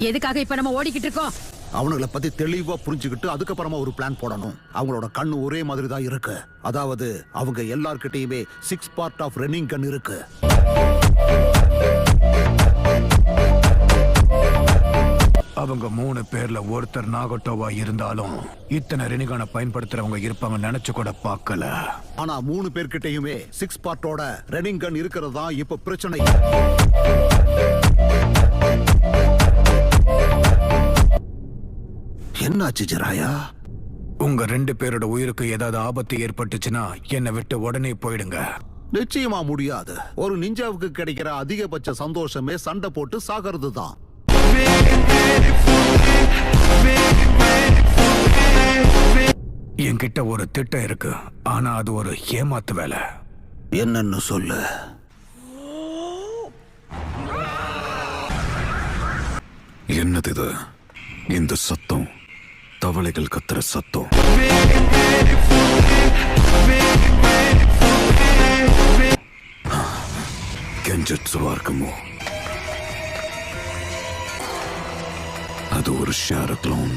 எதுக்காக இப்ப நம்ம ஓடிக்கிட்டு இருக்கோம்? அவனுங்களை பத்தி தெளிவா புரிஞ்சுக்கிட்டு அதுக்கப்புறமா ஒரு பிளான் போடணும். அவங்களோட கண்ணு ஒரே மாதிரி தான் இருக்கு. அதாவது அவங்க எல்லார்கிட்டயுமே 6 பார்ட் ஆஃப் ரன்னிங் கன் இருக்கு. அவங்க 3 பேர்ல ஒருத்தர் நாகட்டோவா இருந்தாலும் இத்தனை ரெனிகான பயன்படுத்துறவங்க இருப்பாங்க நினைச்சு கூட பார்க்கல. ஆனா 3 பேர்கிட்டயுமே 6 பார்ட்டோட ரன்னிங் கன் இருக்கிறது தான் இப்ப பிரச்சனை. என்னாச்சு ஜராயா? உங்க 2 பேரோட உயிருக்கு ஏதாவது ஆபத்து ஏற்பட்டுச்சுன்னா என்னை விட்டு உடனே போயிடுங்க. நிச்சயமா முடியாது. ஒரு நிஞ்சாவுக்கு கிடைக்கிற அதிகபட்ச சந்தோஷமே சண்டை போட்டு சாகிறது தான். என்கிட்ட ஒரு திட்டம் இருக்கு, ஆனா அது ஒரு ஏமாத்து வேலை. என்னன்னு சொல்லு. என்னது இது? இந்த சத்தம் தவளைகள் கத்துற சத்தம். கெஞ்சட்சுவா இருக்குமோ? அது ஒரு ஷேர clone.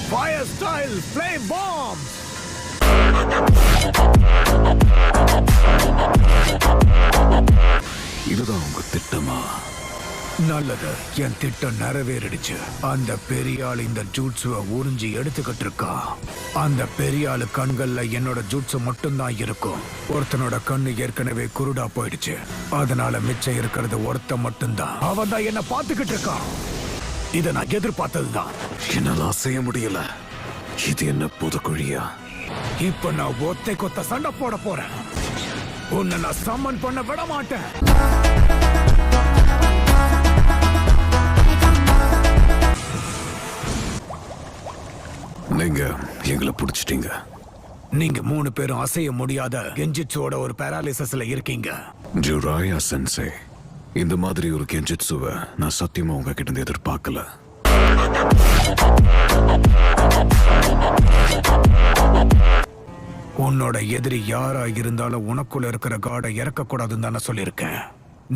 Fire style flame bomb. இதுதான் உங்க திட்டமா? நல்லது, என் திட்டம் நிறைவேறிடுச்சு. அந்த பெரிய ஆள் இந்த ஜூட்ஸுவை உறிஞ்சி எடுத்துக்கிட்டு இருக்கா. அந்த பெரிய ஆளு கண்கள்ல என்னோட ஜூட்ஸு மட்டும்தான் இருக்கும். ஒருத்தனோட கண்ணு ஏற்கனவே குருடா போயிடுச்சு. அதனால மிச்சம் இருக்கிறது ஒருத்தன் மட்டும்தான். அவன் தான் என்ன பார்த்துக்கிட்டு இருக்கான். இதை நான் எதிர்பார்த்ததுதான். என்னால செய்ய முடியல. இது என்ன புதுக்குழியா? இப்ப நான் ஒத்தை கொத்த சண்டை போட போறேன். உன்னை நான் சம்மன் பண்ண விட மாட்டேன். நீங்க எங்களை பிடிச்சிட்டீங்க. நீங்க 3 பேரும் அசைய முடியாத கெஞ்சிட்சுவோட ஒரு பேராலிசிஸ்ல இருக்கீங்க. ஜுராயா சென்சே, இந்த மாதிரி ஒரு கெஞ்சிட்சுவை நான் சத்தியமா உங்ககிட்ட இருந்து எதிர்பார்க்கல. உன்னோட எதிரி யாரா இருந்தாலும் உனக்குள்ள இருக்கிற காடை இறக்க கூடாதுன்னு தானே சொல்லியிருக்கேன்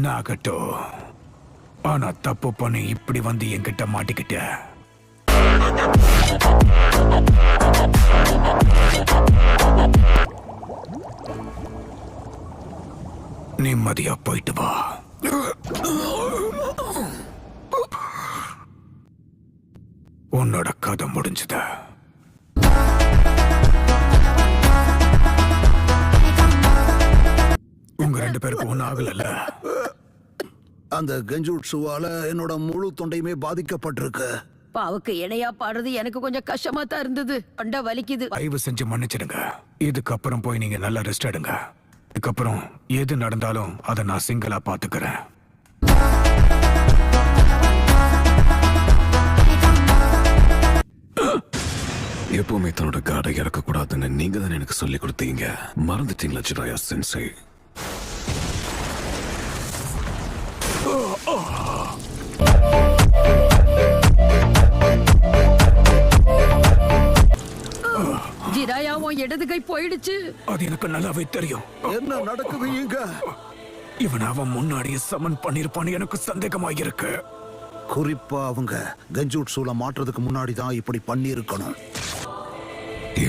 நாகட்டோ. ஆனா தப்பு பண்ணி இப்படி வந்து என்கிட்ட மாட்டிக்கிட்ட. நிம்மதியா போயிட்டு வா. உன்னோட கதை முடிஞ்சது. உங்க 2 பேருக்கு ஒன்னும் ஆகல. அந்த கெஞ்சுட்சுவால என்னோட முழு தொண்டையுமே பாதிக்கப்பட்டிருக்கு. பாவுக்கு இணையா பாடுறது எனக்கு கொஞ்சம் கஷ்டமா தான் இருந்தது. தொண்டை வலிக்குது. தயவு செஞ்சு மன்னிச்சிடுங்க. இதுக்கப்புறம் போய் நீங்க நல்லா ரெஸ்ட் எடுங்க. இதுக்கப்புறம் எது நடந்தாலும் அதை நான் சிங்கிளா பாத்துக்கிறேன். எப்பவுமே தன்னோட காடை இறக்க கூடாதுன்னு நீங்க தான் எனக்கு சொல்லி கொடுத்தீங்க. மறந்துட்டீங்களா ஜுராயா சென்சே? ஜிராயாவும் இடது கை போயிடுச்சு. அது எனக்கு நல்லாவே தெரியும். என்ன நடக்குது இங்க? இவன் அவன் முன்னாடியே சமன் பண்ணிருப்பான்னு எனக்கு சந்தேகமா இருக்கு. குறிப்பா அவங்க கெஞ்சுட்சுல மாற்றதுக்கு முன்னாடி தான் இப்படி பண்ணிருக்கணும்.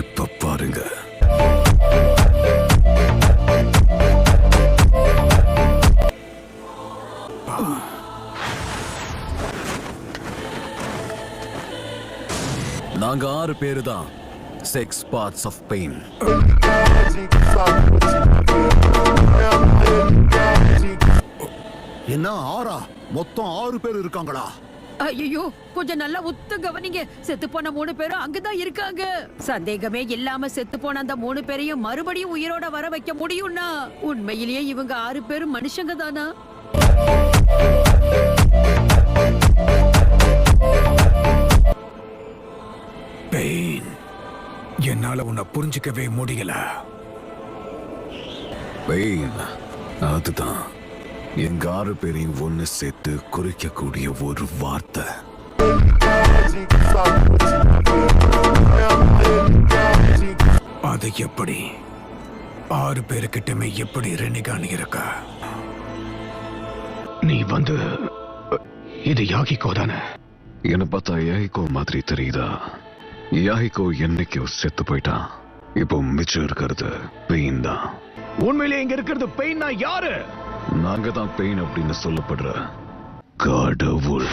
இப்ப பாருங்க. நாங்க 6 பேரு தான் 6 parts of pain. என்ன 6? மொத்தம் 6 பேர் இருக்காங்களா? ஐயோ, கொஞ்சம் நல்லா உத்து கவனிங்க. செத்து போன 3 பேரும் அங்கதான் இருக்காங்க. சந்தேகமே இல்லாம செத்து போன அந்த 3 பேரையும் மறுபடியும் உயிரோட வர வைக்க முடியும்னா உண்மையிலேயே இவங்க 6 பேரும் மனுஷங்க தானா? பெயின், என்னால உன்னை புரிஞ்சுக்கவே முடியல. பெயின் அதுதான் எங்க 6 பேரையும் ஒன்னு சேர்த்து குறிக்கக்கூடிய ஒரு வார்த்தை. அது எப்படி? 6 பேருக்கிட்டமே எப்படி ரெனிகான் இருக்கா? நீ வந்து இது யாகிகோ தானே? என்ன பார்த்தா யாஹிகோ மாதிரி தெரியுதா? யாஹிகோ என்னைக்கோ செத்து போயிட்டான். இப்போ மிச்சம் இருக்கிறது பெயின் தான். உண்மையிலே இங்க இருக்கிறது பெயின்னா யாரு? நாங்க தான் பெயின் அப்படின்னு சொல்லப்படுற கடவுள்.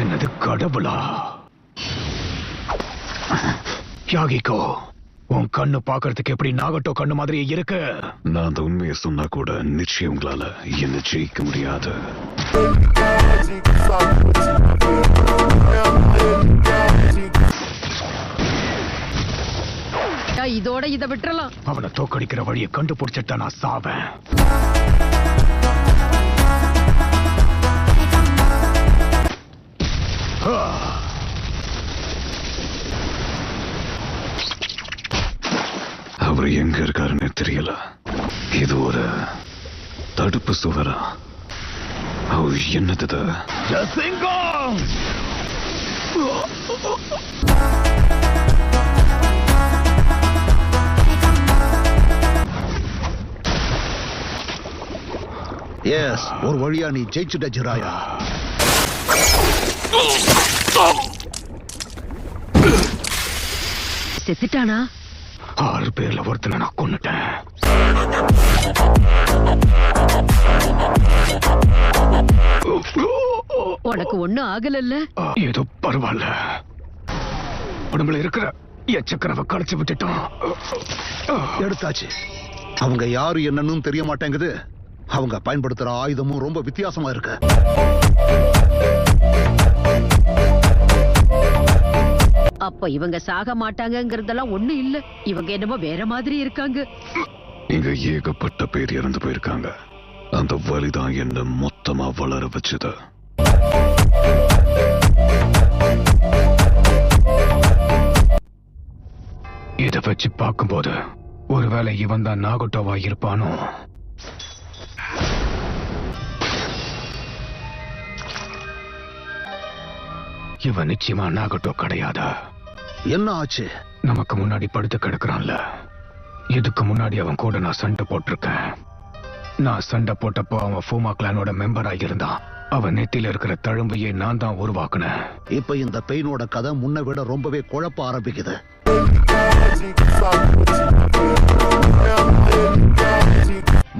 என்னது கடவுளா? யாகிகோ, உன் கண்ணு பாக்குறதுக்கு எப்படி நாகட்டோ கண்ணு மாதிரி இருக்கு? நான் அந்த உண்மையை சொன்னா கூட நிச்சயம் உங்களால என்ன ஜெயிக்க முடியாது. இதோட இதை விட்டுறலாம். அவனை தோக்கடிக்கிற வழியை கண்டுபிடிச்சிட்டா நான் சாவேன். அவர் எங்க இருக்காருன்னு தெரியல. இது ஒரு தடுப்பு சுவரா? அவர் என்னது? எஸ், ஒரு வழியா நீ ஜெயிச்சுட்ட ஜிராயா. செத்துட்டானா? 6 பேர்ல ஒருத்தனை நான் கொன்னுட்டேன். உனக்கு ஒண்ணும் ஆகலல்ல? ஏதோ பரவாயில்ல. உடம்புல இருக்கிற எச்சக்கரவை களைச்சு விட்டுட்டோம். எடுத்தாச்சு. அவங்க யாரு என்னன்னு தெரிய மாட்டேங்குது. அவங்க பயன்படுத்துற ஆயுதமும் ரொம்ப வித்தியாசமா இருக்கு. அப்ப இவங்க சாக மாட்டாங்கங்கறதெல்லாம் ஒண்ணு இல்ல. இவங்க என்னமோ வேற மாதிரி இருக்காங்க. இங்க ஏகப்பட்ட பேர் இறந்து போயிருக்காங்க. அந்த வலிதான் என்ன மொத்தமா வளர வச்சது. இத வச்சு பார்க்கும்போது ஒருவேளை இவன் தான் நாகட்டோவா இருப்பானோ? இவன் நிச்சயமா நாகட்டோ கிடையாதா? என்ன ஆச்சு? நமக்கு முன்னாடி படுத்து கிடக்குறான்ல, இதுக்கு முன்னாடி அவன் கூட நான் சண்டை போட்டிருக்கேன். நான் சண்டை போட்டப்போ அவன் ஃபூமா கிளானோட மெம்பரா இருந்தான். அவன் நெத்தில இருக்கிற தழும்பையே நான் தான் உருவாக்குனேன். இப்ப இந்த பெயினோட கதை முன்ன விட ரொம்பவே குழப்ப ஆரம்பிக்குது.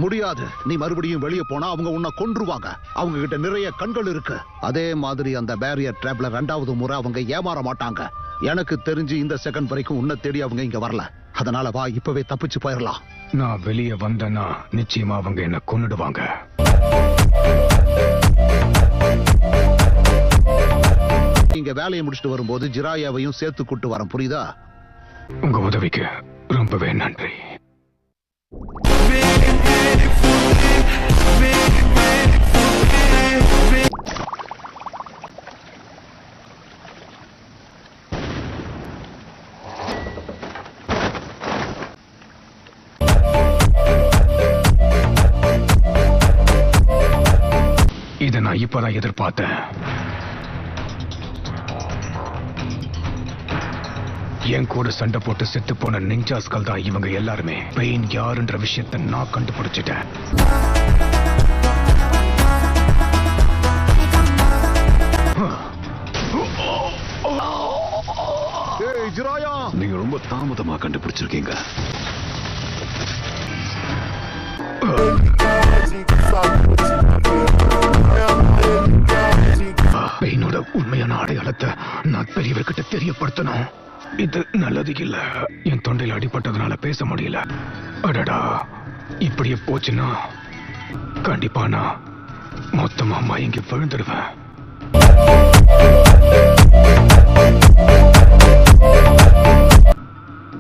முடியாது. நீ மறுபடியும் வெளியே போனா அவங்க உன்னை கொன்றுவாங்க. அவங்க கிட்ட நிறைய கண்கள் இருக்கு. அதே மாதிரி அந்த பேரியர் டிராப்ல 2வது முறை அவங்க ஏமாற மாட்டாங்க. எனக்கு தெரிஞ்சு இந்த செகண்ட் வரைக்கும் உன்னை தேடி அவங்க இங்க வரல. அதனால வா, இப்பவே தப்பிச்சு போயிடலாம். நான் வெளியே வந்தேன்னா நிச்சயமா அவங்க என்ன கொன்னுடுவாங்க. இங்க வேலையை முடிச்சுட்டு வரும்போது ஜிராயாவையும் சேர்த்து கூட்டு வரேன், புரியுதா? உங்க உதவிக்கு ரொம்பவே நன்றி. இதை நான் இப்பதான் எதிர்பார்த்தேன். என் கூட சண்டை போட்டு செத்து போன நிஞ்சாஸ்கள் தான் இவங்க எல்லாருமே. பெயின் யாருன்ற விஷயத்தை நான் கண்டுபிடிச்சிட்டேன். நீங்க ரொம்ப தாமதமா கண்டுபிடிச்சிருக்கீங்க. பெயினோட உண்மையான அடையாளத்தை நான் பெரியவர்கிட்ட தெரியப்படுத்தணும். இது நல்லது இல்ல. என் தொண்டையில் அடிபட்டதுனால பேச முடியல. அடடா, இப்படியே போச்சுன்னா கண்டிப்பா நான் மொத்தமா மயங்கி விழுந்துடுவேன்.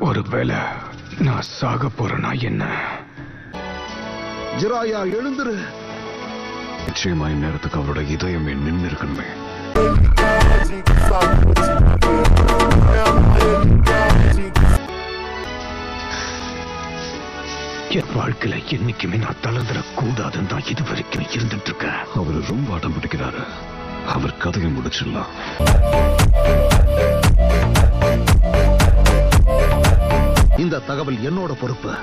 ஒருவேளை நான் சாக போறேனா என்ன? ஜிராயா, எழுந்துரு. நிச்சயமா இந்நேரத்துக்கு அவரோட இதயமே நின்று இருக்கணுமே. என் வாழ்க்கையில என்னைக்குமே நான் தளர்ந்துட கூடாதுன்னு தான் இது வரைக்கும் இருந்துட்டு இருக்கேன். அவர் ரொம்ப அடம் பிடிக்கிறாரு. அவர் கதையை முடிச்சிடலாம். இந்த தகவல் என்னோட பொறுப்பு.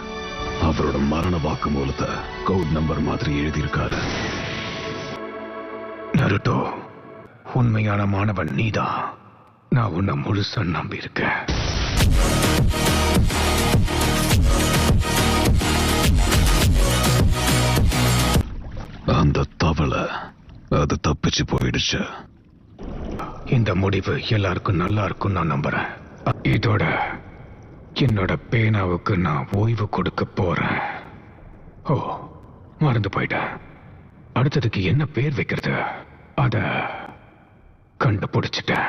அவரோட மரண வாக்குமூலத்தை கோட் நம்பர் மாதிரி எழுதியிருக்காரு. நருட்டோ, உண்மையான மாணவன் நீதான். நான் உன்னை முழுசா நம்பி இருக்கேன். அந்த தவளை அது தப்பிச்சு போயிடுச்சு. இந்த முடிவு எல்லாருக்கும் நல்லா இருக்கும் நான் நம்புறேன். இதோட என்னோட பேனாவுக்கு நான் ஓய்வு கொடுக்க போறேன். ஓ, மறந்து போயிட்டேன். அடுத்ததுக்கு என்ன பேர் வைக்கிறது அத கண்டுபிடிச்சிட்டேன்.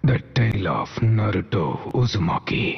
The Tale of Naruto Uzumaki.